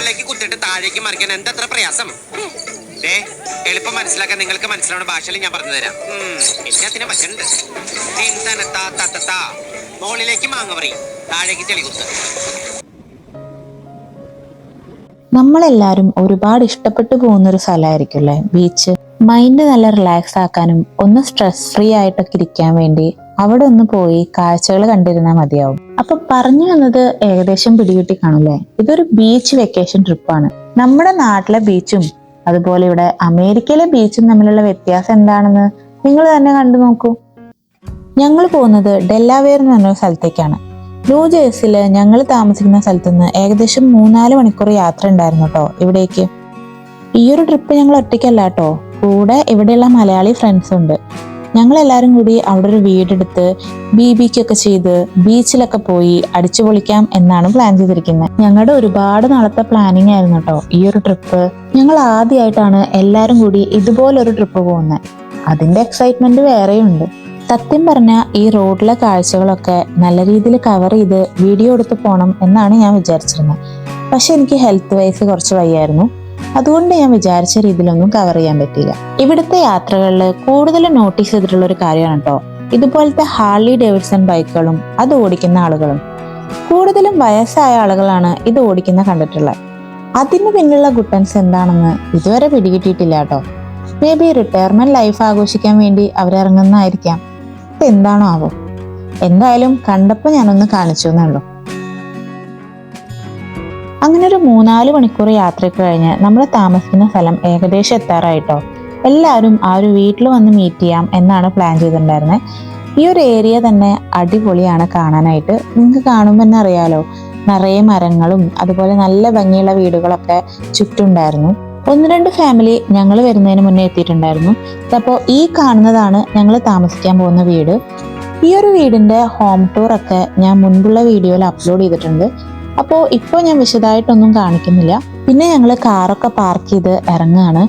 മുകളിലേക്ക് കുത്തിട്ട് താഴേക്ക് മറിക്കാൻ എന്തത്ര പ്രയാസം? എളുപ്പം മനസ്സിലാക്കാൻ നിങ്ങൾക്ക് മനസ്സിലാവുന്ന ഭാഷയിൽ ഞാൻ പറഞ്ഞു തരാം. എല്ലാത്തിനും വശമുണ്ട്. മുകളിലേക്ക് മാങ്ങ പറയും, താഴേക്ക് ചെളികുത്ത്. നമ്മളെല്ലാരും ഒരുപാട് ഇഷ്ടപ്പെട്ടു പോകുന്ന ഒരു സ്ഥലമായിരിക്കും അല്ലേ ബീച്ച്. മൈൻഡ് നല്ല റിലാക്സ് ആക്കാനും ഒന്ന് സ്ട്രെസ് ഫ്രീ ആയിട്ടൊക്കെ ഇരിക്കാൻ വേണ്ടി അവിടെ ഒന്ന് പോയി കാഴ്ചകൾ കണ്ടിരുന്നാൽ മതിയാവും. അപ്പൊ പറഞ്ഞു വന്നത് ഏകദേശം പിടികിട്ടി കാണൂലേ. ഇതൊരു ബീച്ച് വെക്കേഷൻ ട്രിപ്പാണ്. നമ്മുടെ നാട്ടിലെ ബീച്ചും അതുപോലെ ഇവിടെ അമേരിക്കയിലെ ബീച്ചും തമ്മിലുള്ള വ്യത്യാസം എന്താണെന്ന് നിങ്ങൾ തന്നെ കണ്ടു നോക്കൂ. ഞങ്ങൾ പോകുന്നത് ഡെല്ലാവെയർ എന്ന് പറഞ്ഞ സ്ഥലത്തേക്കാണ്. ന്യൂജേഴ്സിയില് ഞങ്ങൾ താമസിക്കുന്ന സ്ഥലത്ത് നിന്ന് ഏകദേശം 3-4 മണിക്കൂർ യാത്ര ഉണ്ടായിരുന്നു കേട്ടോ ഇവിടേക്ക്. ഈ ഒരു ട്രിപ്പ് ഞങ്ങൾ ഒറ്റയ്ക്കല്ല കേട്ടോ, കൂടെ ഇവിടെയുള്ള മലയാളി ഫ്രണ്ട്സ് ഉണ്ട്. ഞങ്ങൾ എല്ലാവരും കൂടി അവിടെ ഒരു വീടെടുത്ത് BBQ ഒക്കെ ചെയ്ത് ബീച്ചിലൊക്കെ പോയി അടിച്ചു പൊളിക്കാം എന്നാണ് പ്ലാൻ ചെയ്തിരിക്കുന്നത്. ഞങ്ങളുടെ ഒരുപാട് നാളത്തെ പ്ലാനിങ് ആയിരുന്നു കേട്ടോ ഈ ഒരു ട്രിപ്പ്. ഞങ്ങൾ ആദ്യമായിട്ടാണ് എല്ലാവരും കൂടി ഇതുപോലൊരു ട്രിപ്പ് പോകുന്നത്. അതിന്റെ എക്സൈറ്റ്മെന്റ് വേറെയുണ്ട്. സത്യം പറഞ്ഞാൽ ഈ റോഡിലെ കാഴ്ചകളൊക്കെ നല്ല രീതിയിൽ കവർ ചെയ്ത് വീഡിയോ എടുത്ത് പോകണം എന്നാണ് ഞാൻ വിചാരിച്ചിരുന്നത്. പക്ഷെ എനിക്ക് ഹെൽത്ത് വൈസ് കുറച്ച് വയ്യായിരുന്നു. അതുകൊണ്ട് ഞാൻ വിചാരിച്ച രീതിയിലൊന്നും കവർ ചെയ്യാൻ പറ്റിയില്ല. ഇവിടുത്തെ യാത്രകളിൽ കൂടുതൽ നോട്ടീസ് ചെയ്തിട്ടുള്ള ഒരു കാര്യമാണ് കേട്ടോ ഇതുപോലത്തെ ഹാർലി ഡേവിഡ്സൺ ബൈക്കുകളും അത് ഓടിക്കുന്ന ആളുകളും. കൂടുതലും വയസ്സായ ആളുകളാണ് ഇത് ഓടിക്കുന്ന കണ്ടിട്ടുള്ളത്. അതിന് പിന്നിലുള്ള ഗുട്ടൻസ് എന്താണെന്ന് ഇതുവരെ പിടികിട്ടിയിട്ടില്ല കേട്ടോ. മേ ബി റിട്ടയർമെന്റ് ലൈഫ് ആഘോഷിക്കാൻ വേണ്ടി അവരിറങ്ങുന്നതായിരിക്കാം. എന്താണോ ആവോ. എന്തായാലും കണ്ടപ്പോൾ ഞാനൊന്ന് കാണിച്ചു എന്നുള്ളൂ. അങ്ങനെ ഒരു 3-4 മണിക്കൂർ യാത്രയ്ക്ക് കഴിഞ്ഞ് നമ്മൾ താമസിക്കുന്ന സ്ഥലം ഏകദേശം എത്താറായിട്ടോ. എല്ലാവരും ആ ഒരു വീട്ടിൽ വന്ന് മീറ്റ് ചെയ്യാം എന്നാണ് പ്ലാൻ ചെയ്തിട്ടുണ്ടായിരുന്നത്. ഈ ഒരു ഏരിയ തന്നെ അടിപൊളിയാണ് കാണാനായിട്ട്. നിങ്ങൾക്ക് കാണുമ്പോൾ തന്നെ അറിയാലോ, നിറയെ മരങ്ങളും അതുപോലെ നല്ല ഭംഗിയുള്ള വീടുകളൊക്കെ ചുറ്റുണ്ടായിരുന്നു. 1-2 ഫാമിലി ഞങ്ങൾ വരുന്നതിന് മുന്നേ എത്തിയിട്ടുണ്ടായിരുന്നു. അപ്പോൾ ഈ കാണുന്നതാണ് ഞങ്ങൾ താമസിക്കാൻ പോകുന്ന വീട്. ഈ ഒരു വീടിന്റെ ഹോം ടൂർ ഒക്കെ ഞാൻ മുൻപുള്ള വീഡിയോയിൽ അപ്ലോഡ് ചെയ്തിട്ടുണ്ട്. അപ്പോൾ ഇപ്പോൾ ഞാൻ വിശദമായിട്ടൊന്നും കാണിക്കുന്നില്ല. പിന്നെ ഞങ്ങൾ കാറൊക്കെ പാർക്ക് ചെയ്ത് ഇറങ്ങുകയാണ്.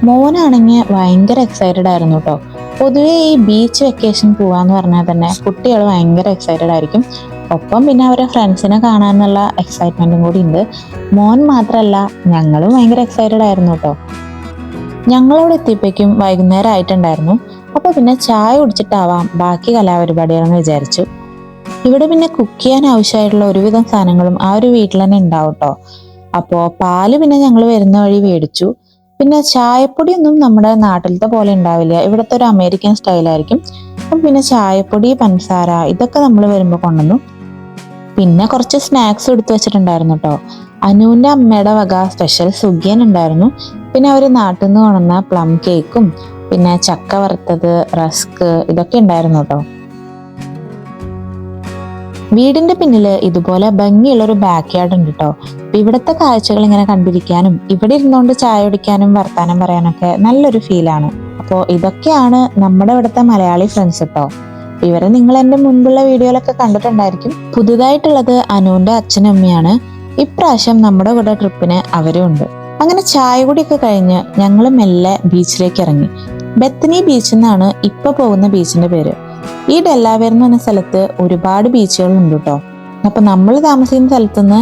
മോനാണെങ്കിൽ ഭയങ്കര എക്സൈറ്റഡ് ആയിരുന്നു കേട്ടോ. പൊതുവേ ഈ ബീച്ച് വെക്കേഷൻ പോവാന്ന് പറഞ്ഞാൽ തന്നെ കുട്ടികൾ ഭയങ്കര എക്സൈറ്റഡ് ആയിരിക്കും. ഒപ്പം പിന്നെ അവരെ ഫ്രണ്ട്സിനെ കാണാനുള്ള എക്സൈറ്റ്മെന്റും കൂടി ഉണ്ട്. മോൻ മാത്രമല്ല, ഞങ്ങളും ഭയങ്കര എക്സൈറ്റഡ് ആയിരുന്നു കേട്ടോ. ഞങ്ങളവിടെ എത്തിയപ്പോഴേക്കും വൈകുന്നേരം ആയിട്ടുണ്ടായിരുന്നു. അപ്പോൾ പിന്നെ ചായ കുടിച്ചിട്ടാവാം ബാക്കി കലാപരിപാടികളെന്ന് വിചാരിച്ചു. ഇവിടെ പിന്നെ കുക്ക് ചെയ്യാൻ ആവശ്യമായിട്ടുള്ള ഒരുവിധം സാധനങ്ങളും ആ ഒരു വീട്ടിൽ തന്നെ ഉണ്ടാവും കേട്ടോ. അപ്പോൾ പാല് പിന്നെ ഞങ്ങൾ വരുന്ന വഴി മേടിച്ചു. പിന്നെ ചായപ്പൊടിയൊന്നും നമ്മുടെ നാട്ടിലത്തെ പോലെ ഉണ്ടാവില്ല, ഇവിടുത്തെ ഒരു അമേരിക്കൻ സ്റ്റൈലായിരിക്കും. അപ്പം പിന്നെ ചായപ്പൊടി, പഞ്ചസാര ഇതൊക്കെ നമ്മൾ വരുമ്പോൾ കൊണ്ടുവന്നു. പിന്നെ കുറച്ച് സ്നാക്സ് എടുത്തു വെച്ചിട്ടുണ്ടായിരുന്നു കേട്ടോ. അനുവിൻ്റെ അമ്മയുടെ വക സ്പെഷ്യൽ സുഗിയൻ ഉണ്ടായിരുന്നു. പിന്നെ അവർ നാട്ടിൽ നിന്ന് കൊണ്ടുവന്ന പ്ലം കേക്കും പിന്നെ ചക്ക വറുത്തത്, റസ്ക് ഇതൊക്കെ ഉണ്ടായിരുന്നു കേട്ടോ. വീടിന്റെ പിന്നില് ഇതുപോലെ ഭംഗിയുള്ളൊരു ബാക്ക് യാർഡ് ഉണ്ട് കേട്ടോ. ഇവിടുത്തെ കാഴ്ചകൾ ഇങ്ങനെ കണ്ടിരിക്കാനും ഇവിടെ ഇരുന്നുകൊണ്ട് ചായ കുടിക്കാനും വർത്താനം പറയാനൊക്കെ നല്ലൊരു ഫീലാണ്. അപ്പോൾ ഇതൊക്കെയാണ് നമ്മുടെ ഇവിടുത്തെ മലയാളി ഫ്രണ്ട്സ് കേട്ടോ. ഇവരെ നിങ്ങൾ എൻ്റെ മുൻപുള്ള വീഡിയോയിലൊക്കെ കണ്ടിട്ടുണ്ടായിരിക്കും. പുതുതായിട്ടുള്ളത് അനുവിന്റെ അച്ഛനും അമ്മയാണ്. ഇപ്രാവശ്യം നമ്മുടെ കൂടെ ട്രിപ്പിന് അവരും ഉണ്ട്. അങ്ങനെ ചായ കുടിയൊക്കെ കഴിഞ്ഞ് ഞങ്ങൾ മെല്ലെ ബീച്ചിലേക്ക് ഇറങ്ങി. ബെത്തനി ബീച്ച് എന്നാണ് ഇപ്പൊ പോകുന്ന ബീച്ചിന്റെ പേര്. ഈ ഡെല്ലാവെയർ എന്ന് പറഞ്ഞ സ്ഥലത്ത് ഒരുപാട് ബീച്ചുകൾ ഉണ്ട് കേട്ടോ. അപ്പൊ നമ്മൾ താമസിക്കുന്ന സ്ഥലത്തുനിന്ന്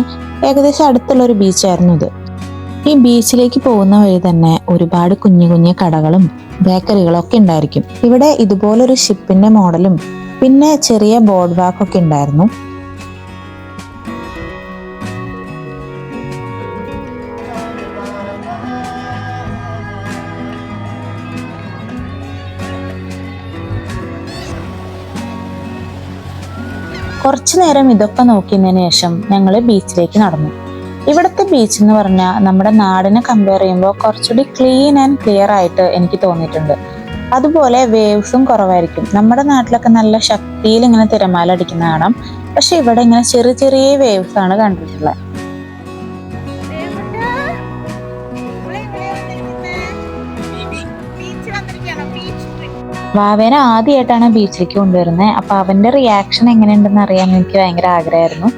ഏകദേശം അടുത്തുള്ള ഒരു ബീച്ചായിരുന്നു ഇത്. ഈ ബീച്ചിലേക്ക് പോകുന്ന വഴി തന്നെ ഒരുപാട് കുഞ്ഞു കുഞ്ഞു കടകളും ബേക്കറികളും ഒക്കെ ഉണ്ടായിരിക്കും. ഇവിടെ ഇതുപോലൊരു ഷിപ്പിന്റെ മോഡലും പിന്നെ ചെറിയ ബോർഡ് വാക്കൊക്കെ ഉണ്ടായിരുന്നു. കുറച്ചു നേരം ഇതൊക്കെ നോക്കിയതിന് ശേഷം ഞങ്ങൾ ബീച്ചിലേക്ക് നടന്നു. ഇവിടുത്തെ ബീച്ച് എന്ന് പറഞ്ഞാൽ നമ്മുടെ നാടിനെ കമ്പയർ ചെയ്യുമ്പോൾ കുറച്ചുകൂടി ക്ലീൻ ആൻഡ് ക്ലിയർ ആയിട്ട് എനിക്ക് തോന്നിയിട്ടുണ്ട്. അതുപോലെ വേവ്സും കുറവായിരിക്കും. നമ്മുടെ നാട്ടിലൊക്കെ നല്ല ശക്തിയിൽ ഇങ്ങനെ തിരമാല അടിക്കുന്ന കാണാം. പക്ഷെ ഇവിടെ ഇങ്ങനെ ചെറിയ ചെറിയ വേവ്സ് ആണ് കണ്ടിട്ടുള്ളത്. വാവേനെ ആദ്യമായിട്ടാണ് ബീച്ചിലേക്ക് കൊണ്ടുവരുന്നത്. അപ്പൊ അവന്റെ റിയാക്ഷൻ എങ്ങനെയുണ്ടെന്ന് അറിയാൻ എനിക്ക് ഭയങ്കര ആഗ്രഹമായിരുന്നു.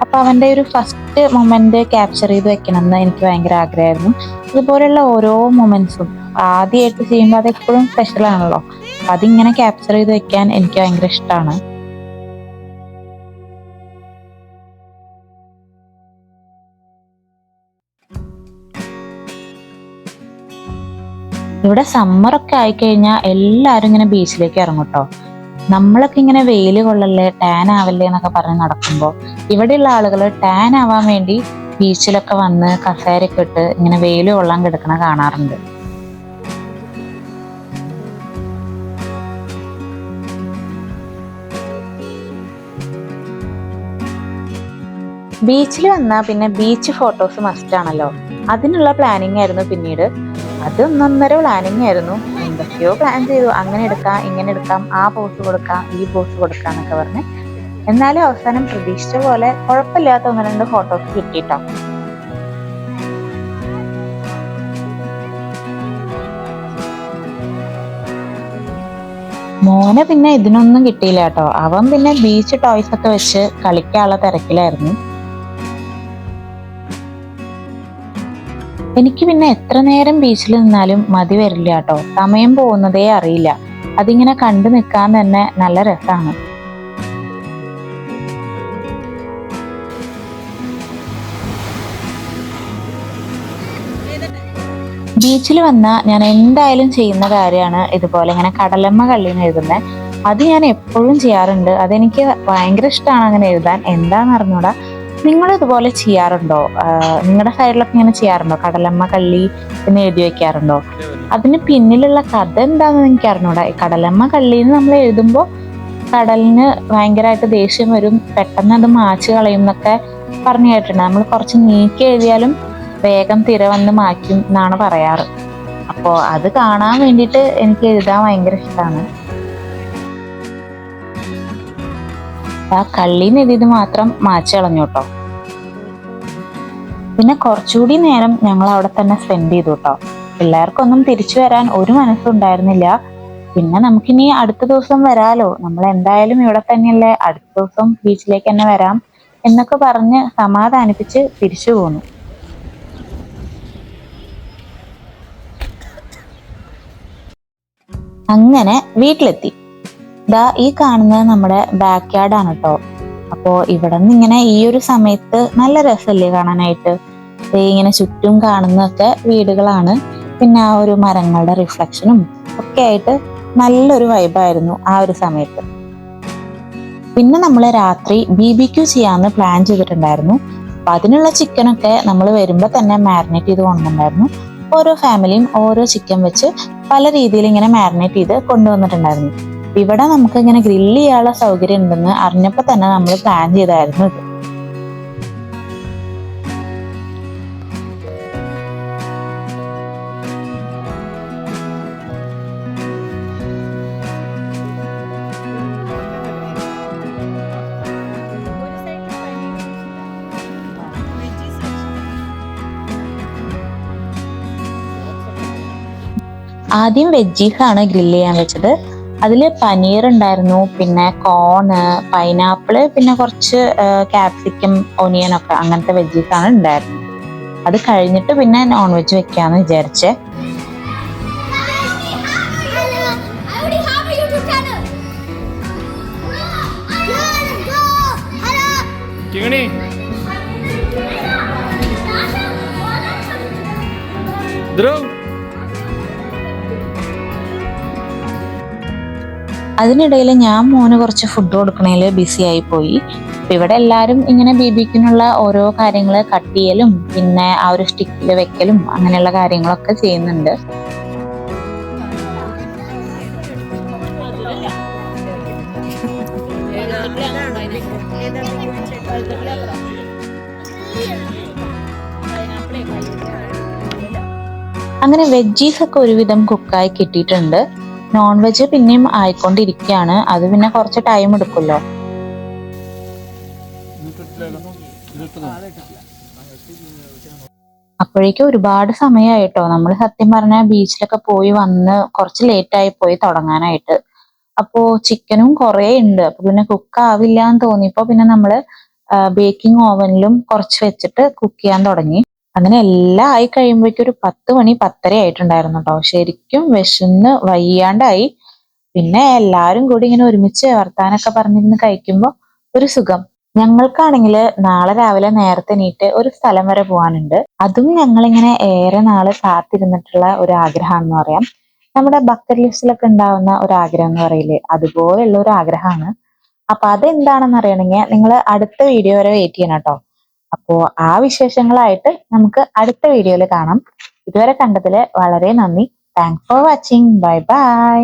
അപ്പൊ അവന്റെ ഒരു ഫസ്റ്റ് മൊമെന്റ് ക്യാപ്ചർ ചെയ്ത് വെക്കണം എന്ന് എനിക്ക് ഭയങ്കര ആഗ്രഹമായിരുന്നു. ഇതുപോലെയുള്ള ഓരോ മൊമെന്റ്സും ആദ്യമായിട്ട് ചെയ്യുമ്പോൾ അത് എപ്പോഴും സ്പെഷ്യൽ ആണല്ലോ. അതിങ്ങനെ ക്യാപ്ചർ ചെയ്ത് വെക്കാൻ എനിക്ക് ഭയങ്കര ഇഷ്ടമാണ്. ഇവിടെ സമ്മറൊക്കെ ആയിക്കഴിഞ്ഞാൽ എല്ലാവരും ഇങ്ങനെ ബീച്ചിലേക്ക് ഇറങ്ങും കേട്ടോ. നമ്മളൊക്കെ ഇങ്ങനെ വെയിൽ കൊള്ളല്ലേ, ടാൻ ആവല്ലേ എന്നൊക്കെ പറഞ്ഞ് നടക്കുമ്പോൾ ഇവിടെയുള്ള ആളുകൾ ടാൻ ആവാൻ വേണ്ടി ബീച്ചിലൊക്കെ വന്ന് കസേരയൊക്കെ ഇട്ട് ഇങ്ങനെ വെയിൽ കൊള്ളാൻ കിടക്കണ കാണാറുണ്ട്. ബീച്ചിൽ വന്നാൽ പിന്നെ ബീച്ച് ഫോട്ടോസ് മസ്റ്റ് ആണല്ലോ. അതിനുള്ള പ്ലാനിങ് ആയിരുന്നു പിന്നീട്. അത് ഒന്നൊന്നര പ്ലാനിങ് ആയിരുന്നു. എന്തൊക്കെയോ പ്ലാൻ ചെയ്തു, അങ്ങനെ എടുക്കാം ഇങ്ങനെ എടുക്കാം, ആ പോസ് കൊടുക്കാം ഈ പോസ് കൊടുക്കാം എന്നൊക്കെ പറഞ്ഞ്. എന്നാലും അവസാനം പ്രതീക്ഷിച്ച പോലെ കുഴപ്പമില്ലാത്ത 1-2 ഫോട്ടോസ് കിട്ടിട്ടോ. മോനെ പിന്നെ ഇതിനൊന്നും കിട്ടിയില്ല കേട്ടോ. അവൻ പിന്നെ ബീച്ച് ടോയ്സ് ഒക്കെ വെച്ച് കളിക്കാനുള്ള തിരക്കിലായിരുന്നു. എനിക്ക് പിന്നെ എത്ര നേരം ബീച്ചിൽ നിന്നാലും മതി വരില്ല കേട്ടോ. സമയം പോകുന്നതേ അറിയില്ല. അതിങ്ങനെ കണ്ടു നിൽക്കാൻ തന്നെ നല്ല രസമാണ്. ബീച്ചിൽ വന്നാൽ ഞാൻ എന്തായാലും ചെയ്യുന്ന കാര്യമാണ് ഇതുപോലെ ഇങ്ങനെ കടലമ്മ കള്ളിന്ന് എഴുതുന്നത്. അത് ഞാൻ എപ്പോഴും ചെയ്യാറുണ്ട്. അതെനിക്ക് ഭയങ്കര ഇഷ്ടമാണ് അങ്ങനെ എഴുതാൻ. എന്താണെന്ന് അറിഞ്ഞൂടാ. നിങ്ങൾ ഇതുപോലെ ചെയ്യാറുണ്ടോ? നിങ്ങളുടെ സൈഡിലൊക്കെ ഇങ്ങനെ ചെയ്യാറുണ്ടോ? കടലമ്മ കള്ളി എന്ന് എഴുതി വെക്കാറുണ്ടോ? അതിന് പിന്നിലുള്ള കഥ എന്താണെന്ന് എനിക്ക് അറിഞ്ഞൂടാ. കടലമ്മ കള്ളിന്ന് നമ്മൾ എഴുതുമ്പോൾ കടലിന് ഭയങ്കരമായിട്ട് ദേഷ്യം വരും, പെട്ടെന്ന് അത് മാച്ച് കളയും എന്നൊക്കെ പറഞ്ഞു കേട്ടിട്ടുണ്ട്. നമ്മൾ കുറച്ച് നീക്കി എഴുതിയാലും വേഗം തിര വന്ന് മായ്ക്കും എന്നാണ് പറയാറ്. അപ്പോൾ അത് കാണാൻ വേണ്ടിയിട്ട് എനിക്ക് എഴുതാൻ ഭയങ്കര ഇഷ്ടമാണ്. ആ കള്ളിന്ന് എഴുതിയത് മാത്രം മാച്ച് കളഞ്ഞു കേട്ടോ. പിന്നെ കുറച്ചുകൂടി നേരം ഞങ്ങൾ അവിടെ തന്നെ സ്പെൻഡ് ചെയ്തു കേട്ടോ. പിള്ളേർക്കൊന്നും തിരിച്ചു വരാൻ ഒരു മനസ്സും ഉണ്ടായിരുന്നില്ല. പിന്നെ നമുക്കിനി അടുത്ത ദിവസം വരാലോ, നമ്മൾ എന്തായാലും ഇവിടെ തന്നെയല്ലേ, അടുത്ത ദിവസം ബീച്ചിലേക്ക് തന്നെ വരാം എന്നൊക്കെ പറഞ്ഞ് സമാധാനിപ്പിച്ച് തിരിച്ചു പോന്നു. അങ്ങനെ വീട്ടിലെത്തി. ഈ കാണുന്നത് നമ്മുടെ ബാക്ക് യാർഡാണ് കേട്ടോ. അപ്പോ ഇവിടെ നിന്ന് ഇങ്ങനെ ഈ ഒരു സമയത്ത് നല്ല രസമല്ലേ കാണാനായിട്ട്. ഇങ്ങനെ ചുറ്റും കാണുന്നതൊക്കെ വീടുകളാണ്. പിന്നെ ആ ഒരു മരങ്ങളുടെ റിഫ്ലക്ഷനും ഒക്കെ ആയിട്ട് നല്ലൊരു വൈബായിരുന്നു ആ ഒരു സമയത്ത്. പിന്നെ നമ്മൾ രാത്രി BBQ ചെയ്യാന്ന് പ്ലാൻ ചെയ്തിട്ടുണ്ടായിരുന്നു. അപ്പൊ അതിനുള്ള ചിക്കനൊക്കെ നമ്മൾ വരുമ്പോൾ തന്നെ മാരിനേറ്റ് ചെയ്ത് കൊണ്ടുവന്നിട്ടുണ്ടായിരുന്നു. ഓരോ ഫാമിലിയും ഓരോ ചിക്കൻ വെച്ച് പല രീതിയിൽ ഇങ്ങനെ മാരിനേറ്റ് ചെയ്ത് കൊണ്ടുവന്നിട്ടുണ്ടായിരുന്നു. ഇവിടെ നമുക്ക് ഇങ്ങനെ ഗ്രില്ല് ചെയ്യാനുള്ള സൗകര്യം ഉണ്ടെന്ന് അറിഞ്ഞപ്പോൾ തന്നെ നമ്മൾ പ്ലാൻ ചെയ്തായിരുന്നു ഇത്. ആദ്യം വെജീസ് ആണ് ഗ്രില്ല് ചെയ്യാൻ വെച്ചത്. അതിൽ പനീർ ഉണ്ടായിരുന്നു, പിന്നെ കോണ്, പൈനാപ്പിള്, പിന്നെ കുറച്ച് ക്യാപ്സിക്കം, ഒനിയൻ ഒക്കെ അങ്ങനത്തെ വെജീസ് ആണ് ഉണ്ടായിരുന്നത്. അത് കഴിഞ്ഞിട്ട് പിന്നെ നോൺ വെജ് വെക്കാന്ന് വിചാരിച്ചേ. അതിനിടയിൽ ഞാൻ മോന് കുറച്ച് ഫുഡ് കൊടുക്കണേൽ ബിസി ആയി പോയി. ഇവിടെ എല്ലാവരും ഇങ്ങനെ BBQനുള്ള ഓരോ കാര്യങ്ങൾ കട്ട് ചെയ്യലും പിന്നെ ആ ഒരു സ്റ്റിക്കിൽ വെക്കലും അങ്ങനെയുള്ള കാര്യങ്ങളൊക്കെ ചെയ്യുന്നുണ്ട്. അങ്ങനെ വെജീസ് ഒക്കെ ഒരുവിധം കുക്കായി കിട്ടിയിട്ടുണ്ട്. നോൺ വെജ് പിന്നെയും ആയിക്കൊണ്ടിരിക്കുകയാണ്. അത് പിന്നെ കുറച്ച് ടൈം എടുക്കുമല്ലോ. അപ്പോഴേക്കും ഒരുപാട് സമയമായിട്ടോ. നമ്മൾ സത്യം പറഞ്ഞാൽ ബീച്ചിലൊക്കെ പോയി വന്ന് കുറച്ച് ലേറ്റ് ആയി പോയി തുടങ്ങാനായിട്ട്. അപ്പോ ചിക്കനും കുറേ ഉണ്ട്. അപ്പൊ പിന്നെ കുക്ക് ആവില്ല എന്ന് തോന്നിയപ്പോ പിന്നെ നമ്മള് ബേക്കിംഗ് ഓവനിലും കുറച്ച് വെച്ചിട്ട് കുക്ക് ചെയ്യാൻ തുടങ്ങി. അങ്ങനെ എല്ലാം ആയി കഴിയുമ്പോഴേക്കും ഒരു 10 മണി 10:30 ആയിട്ടുണ്ടായിരുന്നു കേട്ടോ. ശരിക്കും വിശന്ന് വയ്യാണ്ടായി. പിന്നെ എല്ലാവരും കൂടി ഇങ്ങനെ ഒരുമിച്ച് വർത്താനൊക്കെ പറഞ്ഞിരുന്ന് കഴിക്കുമ്പോൾ ഒരു സുഖം. ഞങ്ങൾക്കാണെങ്കിൽ നാളെ രാവിലെ നേരത്തെ എണീറ്റ് ഒരു സ്ഥലം വരെ പോകാനുണ്ട്. അതും ഞങ്ങളിങ്ങനെ ഏറെ നാള് കാത്തിരുന്നിട്ടുള്ള ഒരു ആഗ്രഹമാണെന്ന് പറയാം. നമ്മുടെ ബക്കറ്റ് ലിസ്റ്റിലൊക്കെ ഉണ്ടാവുന്ന ഒരു ആഗ്രഹം എന്ന് പറയില്ലേ, അതുപോലെയുള്ള ഒരു ആഗ്രഹമാണ്. അപ്പൊ അതെന്താണെന്ന് അറിയണമെങ്കിൽ നിങ്ങൾ അടുത്ത വീഡിയോ വരെ വെയിറ്റ് ചെയ്യണം കേട്ടോ. അപ്പോ ആ വിശേഷങ്ങളായിട്ട് നമുക്ക് അടുത്ത വീഡിയോയിൽ കാണാം. ഇതുവരെ കണ്ടതിൽ വളരെ നന്ദി. Thanks for watching. Bye bye.